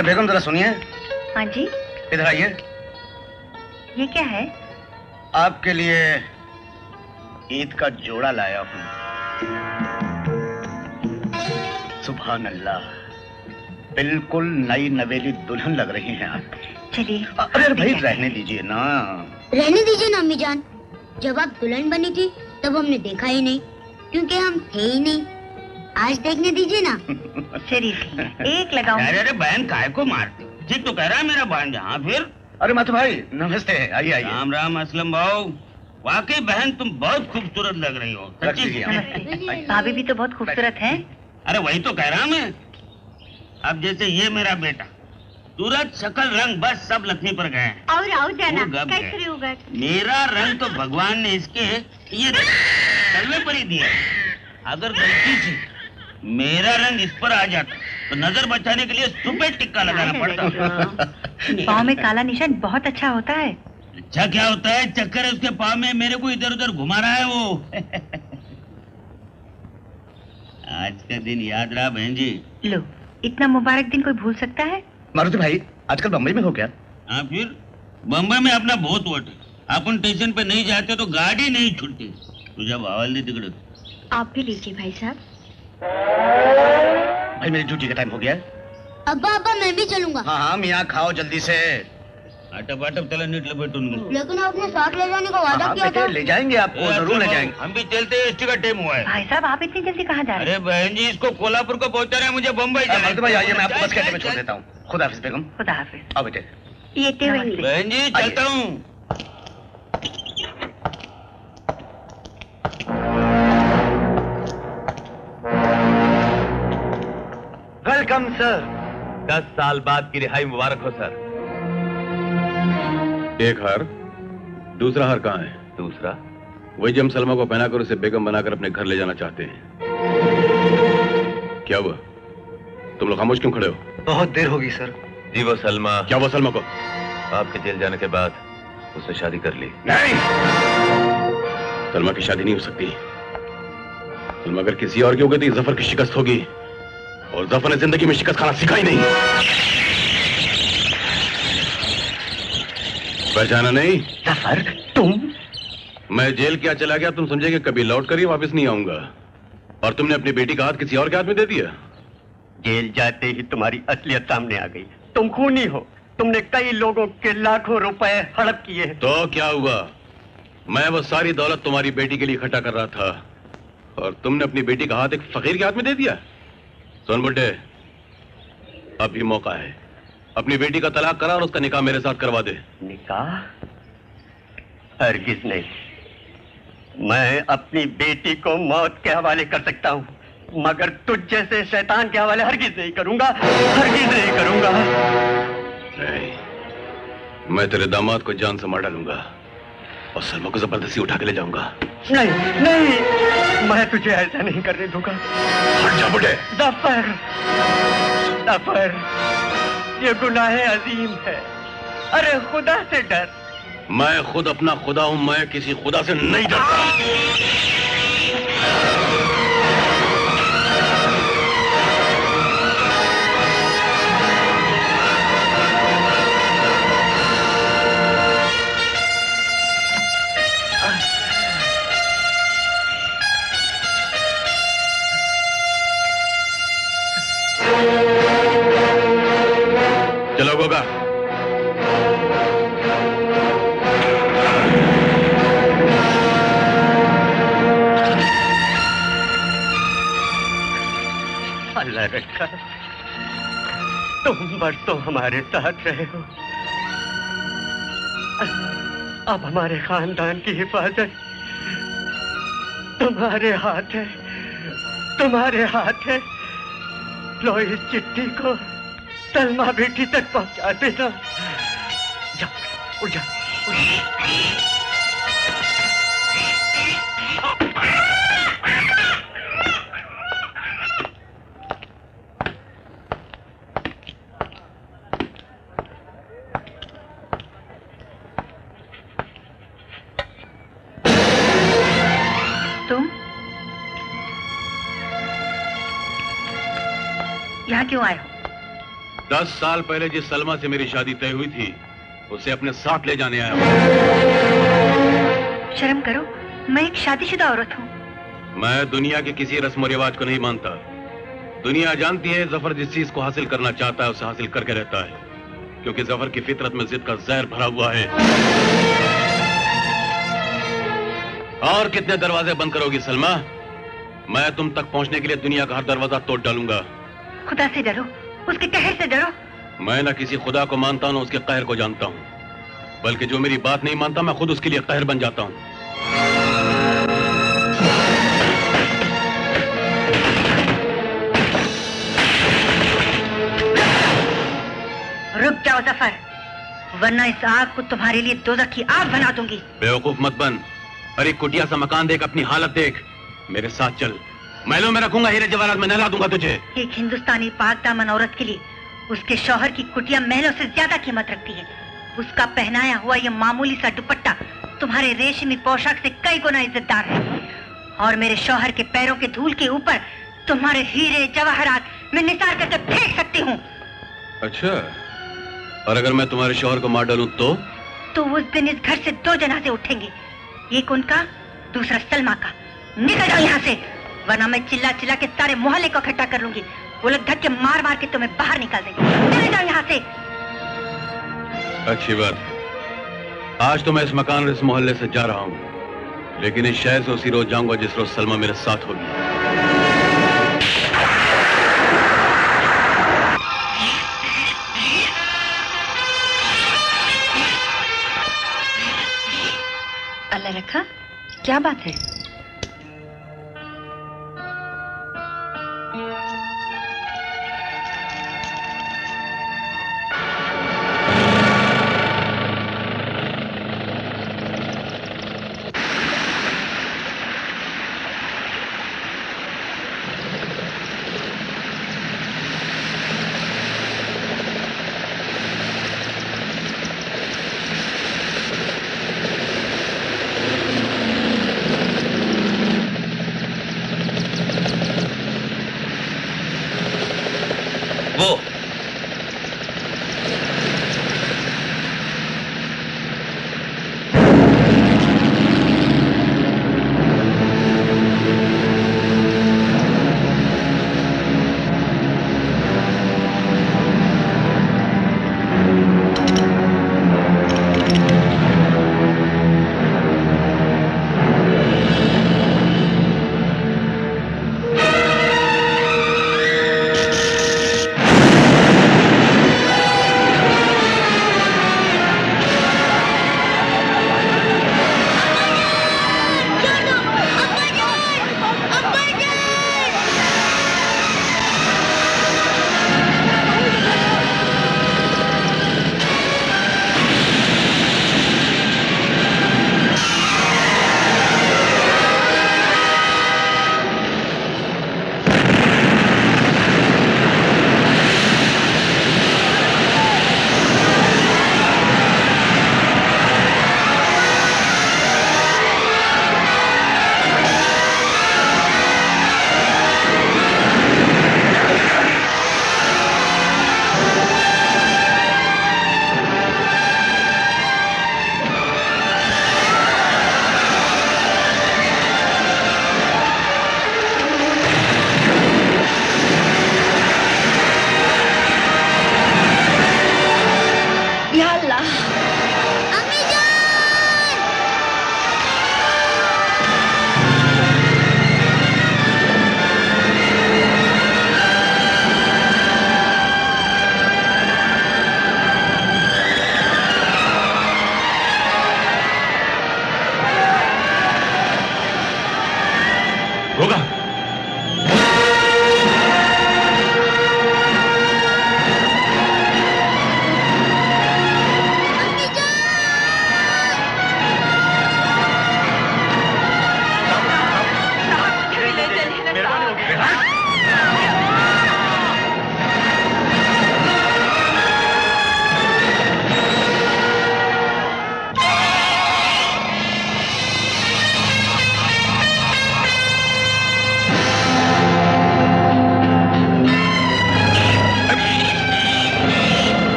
अरे बेगम जरा सुनिए। हाँ जी। इधर आइए। ये क्या है? आपके लिए ईद का जोड़ा लाया हूँ। सुभान अल्लाह, बिल्कुल नई नवेली दुल्हन लग रही हैं आप। चलिए। अरे भाई रहने दीजिए ना। रहने दीजिए ना अम्मी जान। जब आप दुल्हन बनी थी तब हमने देखा ही नहीं, क्योंकि हम थे ही नहीं। आज देखने दीजिए ना। शरीफ एक लगाऊं। अरे बहन काय को मारती? ठीक तो कह रहा है मेरा भांजा। हाँ फिर? अरे माथु भाई नमस्ते, आइए आइए। राम राम असलम भाऊ। वाकई बहन तुम बहुत खूबसूरत लग रही हो। नमस्ते। भाभी भी तो बहुत खूबसूरत हैं। अरे वही तो कह रहा मैं। अब जैसे ये मेरा बेटा, सूरत शक्ल रंग बस सब लक्ष्मी पर गए। और आओ जाना कैसे होगा? मेरा रंग तो भगवान ने इसके ये तलवे पर ही दिया। अगर गलती से मेरा रंग इस पर आ जाता तो नजर बचाने के लिए सुबह टिक्का लगाना पड़ता। पाँव में काला निशान बहुत अच्छा होता है। अच्छा क्या होता है? चक्कर है उसके पाँव में, मेरे को इधर उधर घुमा रहा है वो। आज का दिन याद रहा बहन जी। लो, इतना मुबारक दिन कोई भूल सकता है? मारुति भाई आजकल बम्बई में हो क्या? हाँ फिर बम्बई में अपना बहुत वोट है। अपन स्टेशन पे नहीं जाते तो गाड़ी नहीं छूटती। तुझे भावल नहीं तिकड़। आप भी लीजिए भाई साहब। भाई मेरी ड्यूटी का टाइम हो गया। अब्बा अब्बा मैं भी चलूंगा। हाँ हाँ मियाँ खाओ जल्दी से। आटप आटप चला नीट लपेटून। लेकिन आपने साथ ले जाने का वादा हाँ, किया था। ले जाएंगे आपको, जरूर ले जाएंगे। हम भी चलते हैं, एसटी का टाइम हुआ है। भाई साहब आप इतनी जल्दी कहाँ जा रहे हैं? अरे बहन जी इसको कोल्हापुर को पहुंचा रहे हैं, मुझे बम्बई जाना है। मारुति भाई आइए, मैं आपको बस के अड्डे में छोड़ देता हूँ। खुदा हाफिज बेगम। खुदा हाफिज। आओ बेटे। ये बहन जी चलता हूँ। Welcome sir. 10 साल बाद की रिहाई मुबारक हो सर। एक हार, दूसरा हार कहाँ है? दूसरा वही जो हम सलमा को पहनाकर उसे बेगम बनाकर अपने घर ले जाना चाहते हैं। क्या हुआ? तुम लोग खामोश क्यों खड़े हो? बहुत देर होगी सर। जी वो सलमा। क्या हुआ सलमा को? आपके जेल जाने के बाद उसने शादी कर ली। नहीं, सलमा की शादी नहीं हो सकती। सलमा अगर किसी और की हो गई तो जफर की शिकस्त होगी, और जफर ने जिंदगी में शिकस्त खाना सीखा ही नहीं। पहचाना नहीं? जफर तुम? मैं जेल क्या चला गया तुम समझे कि कभी लौट कर ही वापस नहीं आऊंगा, और तुमने अपनी बेटी का हाथ किसी और के हाथ में दे दिया। जेल जाते ही तुम्हारी असलियत सामने आ गई। तुम खूनी हो। तुमने कई लोगों के लाखों रुपए हड़प किए। तो क्या हुआ? मैं वो सारी दौलत तुम्हारी बेटी के लिए इकट्ठा कर रहा था, और तुमने अपनी बेटी का हाथ एक फकीर के हाथ में दे दिया। सुन बुड्ढे, अभी मौका है, अपनी बेटी का तलाक करा और उसका निकाह मेरे साथ करवा दे। निकाह? हरगिज नहीं। मैं अपनी बेटी को मौत के हवाले कर सकता हूँ, मगर तुझ जैसे शैतान के हवाले हरगिज नहीं करूंगा। हरगिज नहीं करूंगा। नहीं, मैं तेरे दामाद को जान से मार डालूंगा और सलमा को जबरदस्ती उठा के ले जाऊंगा। नहीं नहीं, मैं तुझे ऐसा नहीं करने दूंगा। हट जा बुड्ढे। जफर, जफर, ये गुनाह अजीम है। अरे खुदा से डर। मैं खुद अपना खुदा हूं, मैं किसी खुदा से नहीं डरता। चलो गोगा। अल्लाह रखा, तुम बस तो हमारे साथ रहे हो। अब हमारे खानदान की हिफाजत तुम्हारे हाथ है, तुम्हारे हाथ है। लो इस चिट्ठी को सलमा बेटी तक पहुंचा देना। जाओ, उठ जाओ। तुम यहाँ क्यों आए हो? 10 साल पहले जिस सलमा से मेरी शादी तय हुई थी उसे अपने साथ ले जाने आया हूं। शर्म करो, मैं एक शादीशुदा औरत हूँ। मैं दुनिया के किसी रस्म और रिवाज को नहीं मानता। दुनिया जानती है जफर जिस चीज को हासिल करना चाहता है उसे हासिल करके रहता है, क्योंकि जफर की फितरत में जिद का जहर भरा हुआ है। और कितने दरवाजे बंद करोगी सलमा? मैं तुम तक पहुंचने के लिए दुनिया का हर दरवाजा तोड़ डालूंगा। खुदा से डरो, उसके कहर से डरो। मैं न किसी खुदा को मानता हूं, न उसके कहर को जानता हूं, बल्कि जो मेरी बात नहीं मानता मैं खुद उसके लिए कहर बन जाता हूं। रुक जाओ जफर, वरना इस आग को तुम्हारे लिए दोज़ख की आग बना दूंगी। बेवकूफ मत बन। अरे कुटिया सा मकान देख, अपनी हालत देख। मेरे साथ चल, महलों में रखूंगा हीरे जवाहरात में नहला दूंगा तुझे। एक हिंदुस्तानी पाक दामन औरत के लिए उसके शौहर की कुटिया महलों से ज्यादा कीमत रखती है। उसका पहनाया हुआ यह मामूली सा दुपट्टा तुम्हारे रेशमी पोशाक से कई गुना इज्जतदार है। और मेरे शौहर के पैरों के धूल के ऊपर तुम्हारे हीरे जवाहरात मैं निसार करके फेंक सकती हूँ। अच्छा, और अगर मैं तुम्हारे शौहर को मार डालूं तो? उस दिन इस घर से 2 जनाजे उठेंगे, एक उनका, दूसरा सलमा का। निकल जाओ यहाँ से, वरना मैं चिल्ला चिल्ला के सारे मोहल्ले को इकट्ठा कर लूंगी। उलट धक्के मार मार के तुम्हें बाहर निकाल देंगे। चले जाओ यहाँ से। अच्छी बात। आज तो मैं इस मकान और इस मोहल्ले से जा रहा हूँ, लेकिन इस शहर से उसी रोज जाऊंगा जिस रोज सलमा मेरे साथ होगी। अल्लाह रखा, क्या बात है?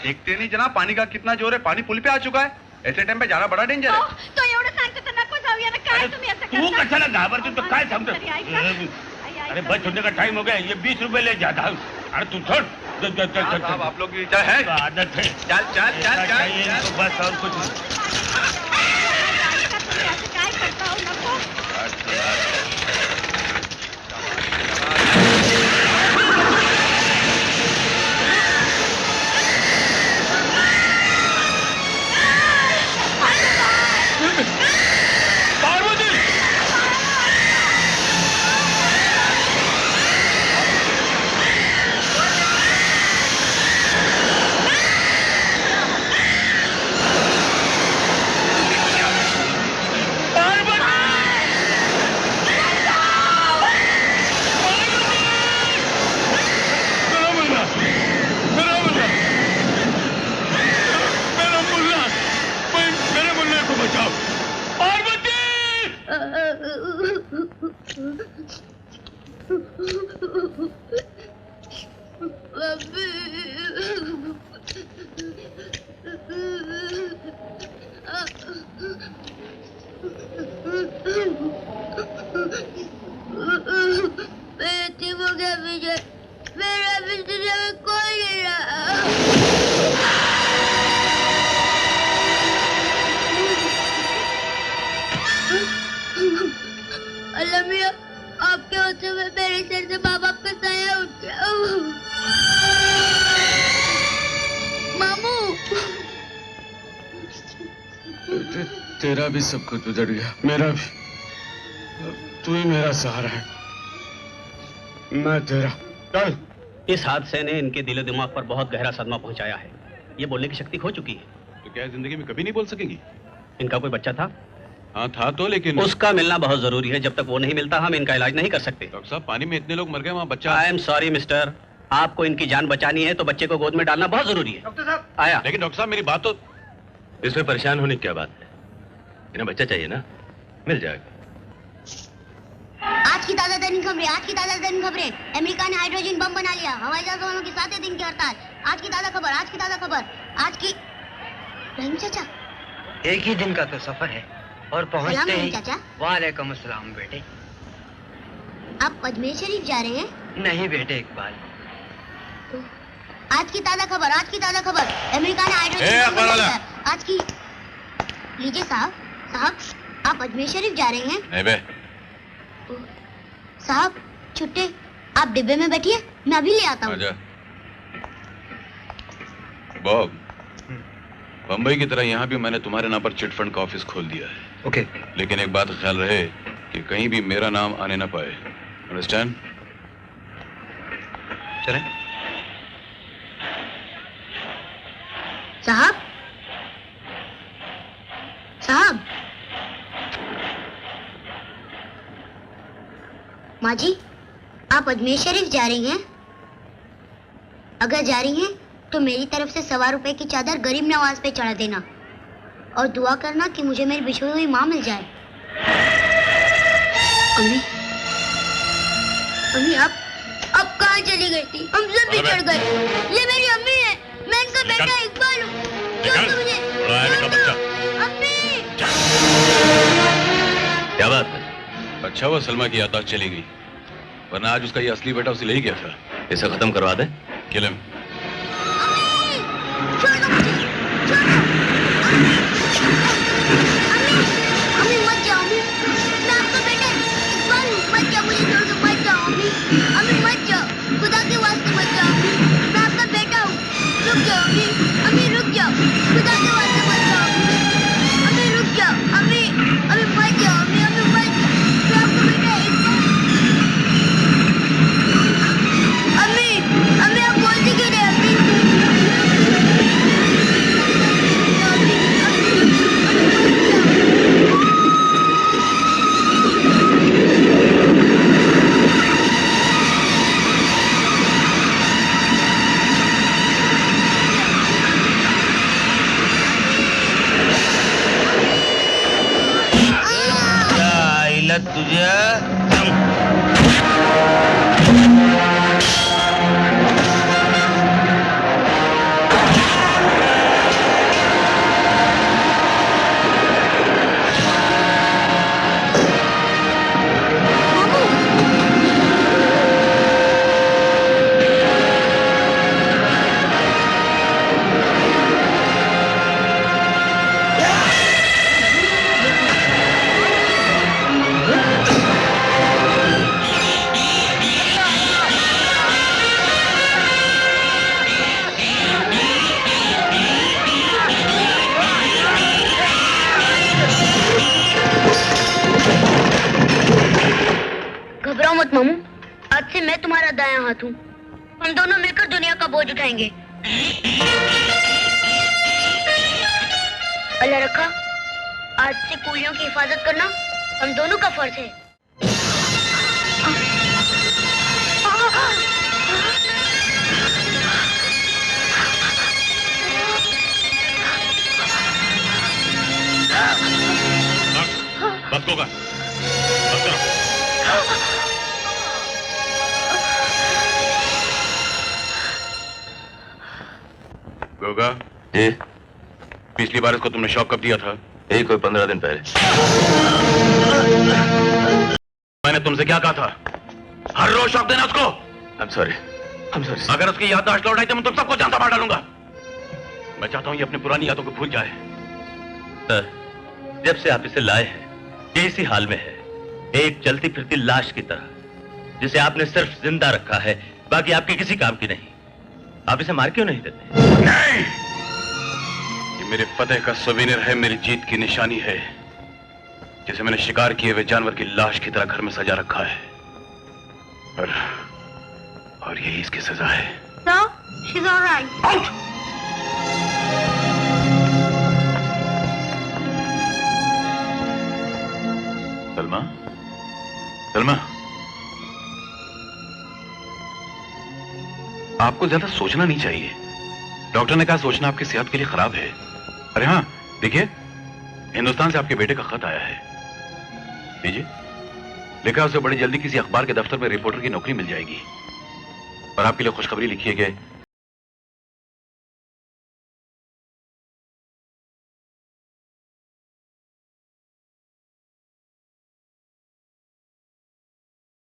देखते नहीं जनाब पानी का कितना जोर है, पानी पुल पे आ चुका है। ऐसे टाइम पे जाना बड़ा डेंजर है। तो एवढं सांगते तर नको जाऊया ना, काय तुम्ही असं तू करता? कशाला घाबरते? तो काय समझ? अरे बस छोड़ने का टाइम हो गया, ये 20 रुपए ले जाता हूँ। अरे तू छोड़। साहब आप लोग की चाय है? आदत है। चल चल चल चाहिए चल इनको बस, और कुछ नहीं। असं काय करता हो? नको. अल्लाह मियां, आपके होते हुए मेरे सिर से माँ बाप का साया उठ गया। मामू, तेरा भी सब कुछ उजड़ गया, मेरा भी। तू ही मेरा सहारा है, मैं तेरा। चल। इस हादसे ने इनके दिलो दिमाग पर बहुत गहरा सदमा पहुंचाया है। ये बोलने की शक्ति खो चुकी है। तो क्या जिंदगी में कभी नहीं बोल सकेंगी? इनका कोई बच्चा था? हाँ था तो, लेकिन उसका मिलना बहुत जरूरी है। जब तक वो नहीं मिलता हम इनका इलाज नहीं कर सकते। डॉक्टर साहब पानी में इतने लोग मर गए, वहाँ बच्चा। आई एम सॉरी मिस्टर, आपको इनकी जान बचानी है तो बच्चे को गोद में डालना बहुत जरूरी है। डॉक्टर साहब आया। लेकिन डॉक्टर साहब मेरी बात तो। इसमें परेशान होने की क्या बात है? इन्हें बच्चा चाहिए ना, मिल जाएगा। आज की ताजा तरीन खबरें, आज की ताजा तरीन खबरें। अमेरिका ने हाइड्रोजन बम बना लिया, हवाई जहाज वालों की 7 दिन की हड़ताल। आज की ताजा खबर, आज की ताजा खबर, आज की। रहीम चाचा, एक ही दिन का तो सफर है और पहुंचते सलाम ही। चाचा। वालेकुम अस्सलाम बेटे। आप अजमेर शरीफ जा रहे हैं? नहीं बेटे इकबाल। आज की ताजा खबर, आज की ताजा खबर। अमेरिका ने हाइड्रोजन बम बना लिया। आज की। लीजिए साहब, साहब आप अजमेर शरीफ जा रहे हैं? नहीं बे। साहब छुट्टे, आप डिब्बे में बैठिए, मैं अभी ले आता हूँ। आजा। बॉब, बम्बई की तरह यहाँ भी मैंने तुम्हारे नाम पर चिट फंड का ऑफिस खोल दिया है। ओके। लेकिन एक बात ख्याल रहे कि कहीं भी मेरा नाम आने ना पाए। अंडरस्टैंड? चलें। साहब, साहब। माँ जी, आप अजमेर शरीफ जा रही हैं? अगर जा रही हैं तो मेरी तरफ से 1.25 रुपए की चादर गरीब नवाज पे चढ़ा देना और दुआ करना कि मुझे मेरी बिछड़ी हुई माँ मिल जाए। अम्मी, अम्मी आप कहाँ चली गई थी? हम सब बिछड़ गए। ये मेरी अम्मी है, मैं इनका बेटा इकबाल हूँ। क्यों तुम मुझे? अम्मी! क्या बात है? अच्छा वो सलमा की याददाश्त चली गई, वरना आज उसका ये असली बेटा उसे ले ही गया था। इसे खत्म करवा दे। Kill him. छोड़ दो मुझे, छोड़ दो। अम्मी मत जाओ अम्मी, मैं आपका बेटा इकबाल हूँ। मत जाओ, मुझे छोड़ दो, मत जाओ अम्मी। अम्मी मत जाओ, खुदा के वास्ते मत जाओ अम्मी, मैं आपका बेटा हूँ। रुक जाओ अम्मी, अम्मी रुक जाओ, खुदा के वास्ते मत जाओ अम्मी। अम्मी रुक जाओ अम्मी, अम्मी मत जाओ अम्मी, अम्मी मत जाओ, मैं आपका बेटा इकबाल। अम्मी, अम्मी आप बोलती क्यों नहीं अम्मी? आईला तुझ्या हाथ हूँ। हम दोनों मिलकर दुनिया का बोझ उठाएंगे। अल्लाह रखा, आज से कूलियों की हिफाजत करना हम दोनों का फर्ज है। बस होगा, बस करो। गोगा जी, पिछली बार इसको तुमने शॉक कब दिया था? यही कोई 15 दिन पहले। मैंने तुमसे क्या कहा था? हर रोज शॉक देना उसको। I'm sorry. अगर उसकी याददाश्त लौट आई तो मैं तुम सबको जानता मार डालूंगा। मैं चाहता हूं ये अपनी पुरानी यादों को भूल जाए। सर, जब से आप इसे लाए हैं ये इसी हाल में है, एक चलती फिरती लाश की तरह, जिसे आपने सिर्फ जिंदा रखा है, बाकी आपके किसी काम की नहीं। आप इसे मार क्यों नहीं देते? नहीं, ये मेरे फतेह का सुवेनियर है, मेरी जीत की निशानी है, जिसे मैंने शिकार किए हुए जानवर की लाश की तरह घर में सजा रखा है। और यही इसकी सजा है। So, she's all right. Out! Salma, Salma, आपको ज्यादा सोचना नहीं चाहिए। डॉक्टर ने कहा सोचना आपकी सेहत के लिए खराब है। अरे हाँ, देखिए, हिंदुस्तान से आपके बेटे का खत आया है। लीजिए, लिखा उसे बड़ी जल्दी किसी अखबार के दफ्तर में रिपोर्टर की नौकरी मिल जाएगी। और आपके लिए खुशखबरी लिखी है कि